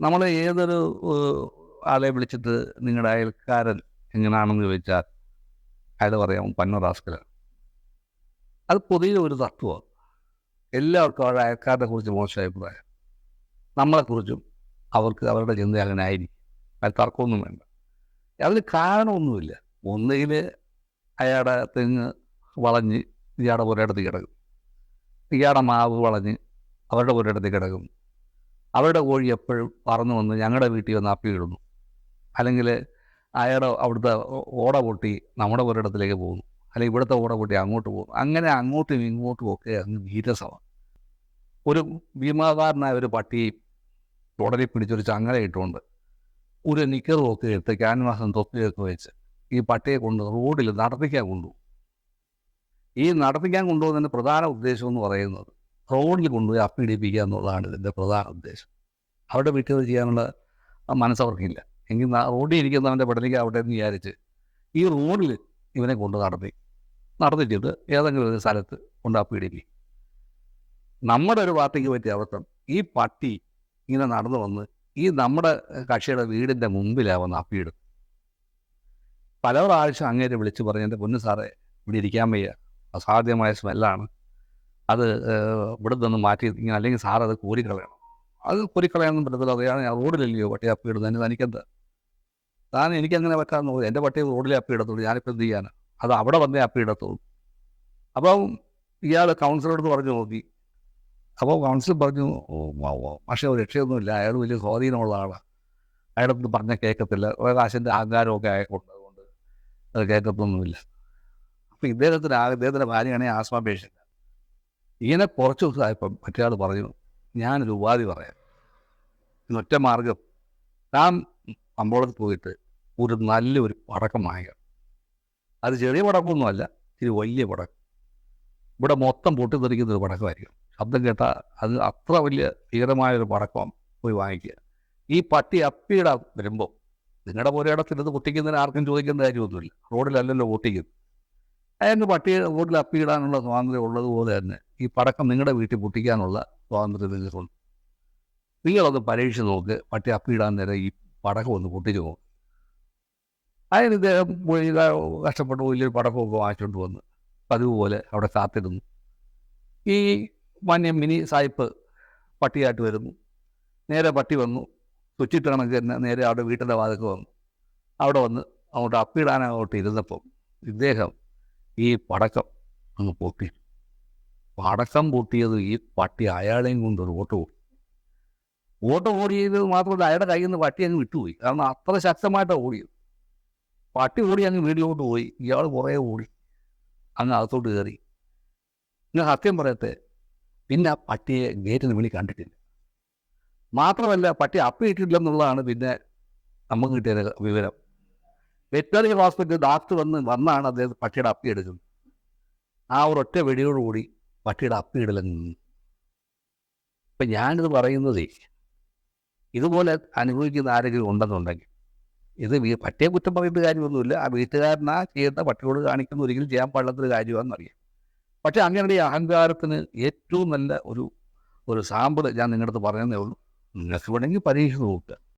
നമ്മൾ ഏതൊരു ആളെ വിളിച്ചിട്ട് നിങ്ങളുടെ അയൽക്കാരൻ എങ്ങനെയാണെന്ന് ചോദിച്ചാൽ അയാൾ പറയാം പന്ന റാസ്കലാണ്. അത് പൊതുവെ ഒരു തത്വമാണ്. എല്ലാവർക്കും അവരുടെ അയൽക്കാരനെ കുറിച്ച് മോശം അഭിപ്രായം. നമ്മളെക്കുറിച്ചും അവർക്ക് അവരുടെ ചിന്ത അങ്ങനെ ആയിരിക്കും. അത് തർക്കമൊന്നും വേണ്ട. അതിന് കാരണമൊന്നുമില്ല. ഒന്നുകിൽ അയാളുടെ തെങ്ങ് വളഞ്ഞ് ഇയാളുടെ പുരയിടത്തിൽ കിടക്കും, ഇയാളുടെ മാവ് വളഞ്ഞ് അവരുടെ പുരയിടത്തിൽ കിടക്കും, അവരുടെ കോഴി എപ്പോഴും പറന്നു വന്ന് ഞങ്ങളുടെ വീട്ടിൽ വന്ന് അപ്പി ഇടുന്നു, അല്ലെങ്കിൽ അയാളുടെ അവിടുത്തെ ഓട പൊട്ടി നമ്മുടെ പുരയിടത്തിലേക്ക് പോകുന്നു, അല്ലെങ്കിൽ ഇവിടുത്തെ ഓട പൊട്ടി അങ്ങോട്ട് പോകുന്നു. അങ്ങനെ അങ്ങോട്ടും ഇങ്ങോട്ടും ഒക്കെ അങ്ങ് നീരസമാണ്. ഒരു ഭീമാകാരനായ ഒരു പട്ടിയെയും തുടരി പിടിച്ചൊരു ചങ്ങല ഇട്ടുകൊണ്ട് ഒരു നിക്കറും ഒക്കെ എടുത്ത് ക്യാൻവാസും തൊപ്പിയൊക്കെ വെച്ച് ഈ പട്ടിയെ കൊണ്ട് റോഡിൽ നടത്തിക്കാൻ കൊണ്ടുപോകും. ഈ നടത്തിക്കാൻ കൊണ്ടുപോകുന്നതിൻ്റെ പ്രധാന ഉദ്ദേശം എന്ന് പറയുന്നത് റോഡിൽ കൊണ്ടുപോയി അപ്പിടിപ്പിക്കുക എന്നുള്ളതാണ് ഇതിൻ്റെ പ്രധാന ഉദ്ദേശം. അവരുടെ വീട്ടിൽ ചെയ്യാനുള്ള മനസ്സവർക്കില്ല. എങ്കിൽ റോഡിൽ ഇരിക്കുന്നവൻ്റെ പെടലേക്ക് അവിടെ എന്ന് വിചാരിച്ച് ഈ റോഡിൽ ഇവനെ കൊണ്ട് നടത്തിച്ചിട്ട് ഏതെങ്കിലും ഒരു സ്ഥലത്ത് കൊണ്ട് അപ്പിടിപ്പിക്കും. നമ്മുടെ ഒരു പാർട്ടിക്ക് പറ്റിയ അവസ്ഥ, ഈ പട്ടി ഇങ്ങനെ നടന്നു വന്ന് ഈ നമ്മുടെ കക്ഷിയുടെ വീടിൻ്റെ മുമ്പിലാണ് വന്ന് അപ്പിയിടും. പല പ്രാവശ്യം അങ്ങേരെ വിളിച്ച് പറഞ്ഞ് എൻ്റെ പൊന്നു സാറേ ഇവിടെ ഇരിക്കാൻ വയ്യ, അസാധ്യമായ സ്മെല്ലാണ്, അത് ഇവിടെ നിന്ന് മാറ്റി ഇങ്ങനെ, അല്ലെങ്കിൽ സാർ അത് കോരിക്കളയണം. അത് കോരിക്കളയാനൊന്നും പറ്റത്തില്ല, അതെയാണ് ഞാൻ റോഡിലല്ലയോ പട്ടി അപ്പിയിടുന്നത്, തനിക്കെന്താ, താൻ എനിക്കങ്ങനെ പറ്റാമെന്ന് തോന്നി, എൻ്റെ പട്ടി റോഡിലെ അപ്പിയിടത്തുള്ളൂ, ഞാനിപ്പോൾ എന്ത് ചെയ്യാനാണ്, അത് അവിടെ വന്നേ അപ്പിയിടത്തുള്ളൂ. അപ്പം ഇയാൾ കൗൺസിലറോട് പറഞ്ഞു നോക്കി. അപ്പോൾ കൗൺസിലർ പറഞ്ഞു, പക്ഷേ ഒരു രക്ഷയൊന്നുമില്ല, അയാൾ വലിയ സ്വാധീനമുള്ള ആളാണ്, അയാളടുത്ത് പറഞ്ഞാൽ കേൾക്കത്തില്ല, കുറേ കാശിൻ്റെ അഹങ്കാരമൊക്കെ ആയിക്കൊണ്ട് അതുകൊണ്ട് അത് കേൾക്കത്തൊന്നുമില്ല. അപ്പം ഇദ്ദേഹത്തിൻ്റെ ഭാര്യയാണെങ്കിൽ ആസ്മ പേഷ്യൻ്റ്. ഇങ്ങനെ കുറച്ച് ദിവസമായപ്പം മറ്റേയാൾ പറഞ്ഞു, ഞാനൊരു ഉപാധി പറയാം, ഇന്നൊറ്റ മാർഗം, താൻ അമ്പോളത്തിൽ പോയിട്ട് ഒരു നല്ലൊരു പടക്കം വാങ്ങിക്കണം. അത് ചെറിയ പടക്കമൊന്നുമല്ല, ഇത്തിരി വലിയ പടക്കം, ഇവിടെ മൊത്തം പൊട്ടിത്തെറിക്കുന്നൊരു പടക്കമായിരിക്കും. ശബ്ദം കേട്ടാൽ അത് അത്ര വലിയ ഭീകരമായൊരു പടക്കം പോയി വാങ്ങിക്കുക. ഈ പട്ടി അപ്പിയിടാൻ വരുമ്പോൾ നിങ്ങളുടെ പുരയിടത്തിനത് പൊട്ടിക്കുന്നതിന് ആർക്കും ചോദിക്കേണ്ട കാര്യമൊന്നുമില്ല, റോഡിലല്ലല്ലോ പൊട്ടിക്കുന്നത്. അയാൾക്ക് പട്ടി റോഡിൽ അപ്പിയിടാനുള്ള സ്വാതന്ത്ര്യം ഉള്ളതുപോലെ തന്നെ ഈ പടക്കം നിങ്ങളുടെ വീട്ടിൽ പൊട്ടിക്കാനുള്ള സ്വാതന്ത്ര്യം നിങ്ങൾക്കുണ്ട്. നിങ്ങളൊന്ന് പരീക്ഷിച്ച് നോക്ക്, പട്ടി അപ്പിയിടാൻ നേരം ഈ പടക്കം ഒന്ന് പൊട്ടിച്ച് നോക്ക്. അതിന് ഇദ്ദേഹം കഷ്ടപ്പെട്ട് വലിയൊരു പടക്കമൊക്കെ വാങ്ങിച്ചുകൊണ്ട് വന്ന് പതിവ് പോലെ അവിടെ കാത്തിരുന്നു. ഈ മിനി സായിപ്പ് പട്ടിയായിട്ട് വരുന്നു. നേരെ പട്ടി വന്നു, സ്വിച്ചിട്ട് കണക്ക് തന്നെ നേരെ അവിടെ വീട്ടിൻ്റെ വാതിൽക്ക് വന്നു. അവിടെ വന്ന് അങ്ങോട്ട് അപ്പിയിടാനങ്ങോട്ട് ഇരുന്നപ്പം ഇദ്ദേഹം ഈ പടക്കം അങ്ങ് പൊട്ടി. പടക്കം പൊട്ടിയത് ഈ പട്ടി അയാളെയും കൊണ്ട് ഒരു ഓട്ടം ഓടിയത് മാത്രമല്ല, അയാളുടെ കയ്യിൽ നിന്ന് പട്ടി അങ്ങ് വിട്ടുപോയി. കാരണം അത്ര ശക്തമായിട്ടാണ് ഓടിയത്. പട്ടി ഓടി അങ്ങ് വീട്ടിലോട്ട് പോയി, ഇയാൾ കുറേ ഓടി അങ്ങ് അകത്തോട്ട് കയറി. ഞാൻ സത്യം പറയട്ടെ, പിന്നെ ആ പട്ടിയെ ഗേറ്റിന് വെളി കണ്ടിട്ടില്ല. മാത്രമല്ല പട്ടി അപ്പിയിട്ടില്ലെന്നുള്ളതാണ് പിന്നെ നമുക്ക് കിട്ടിയ വിവരം. വെറ്ററിനറി ഹോസ്പിറ്റൽ ഡോക്ടർ വന്നാണ് അദ്ദേഹം പട്ടിയുടെ അപ്പി എടുക്കുന്നത്. ആ ഒരൊറ്റ വെടിയോടുകൂടി പട്ടിയുടെ അപ്പിയിടലെന്ന് നിന്നു. ഇപ്പം ഞാനിത് പറയുന്നതേ, ഇതുപോലെ അനുഭവിക്കുന്ന ആരെങ്കിലും ഉണ്ടെന്നുണ്ടെങ്കിൽ ഇത് പട്ടിയെ കുറ്റം പറയുന്ന കാര്യമൊന്നുമില്ല, ആ വീട്ടുകാരനാ ചെയ്യുന്ന പട്ടിയോട് കാണിക്കുന്ന ഒരിക്കലും ചെയ്യാൻ പാടില്ലാത്തൊരു കാര്യമാണെന്നറിയാം. പക്ഷേ അങ്ങനെ ഈ അഹങ്കാരത്തിന് ഏറ്റവും നല്ല ഒരു സാമ്പിൾ ഞാൻ നിങ്ങളുടെ അടുത്ത് പറയുന്നേ ഉള്ളൂ. നിങ്ങൾക്ക് വേണമെങ്കിൽ പരീക്ഷിച്ച് നോക്കുക.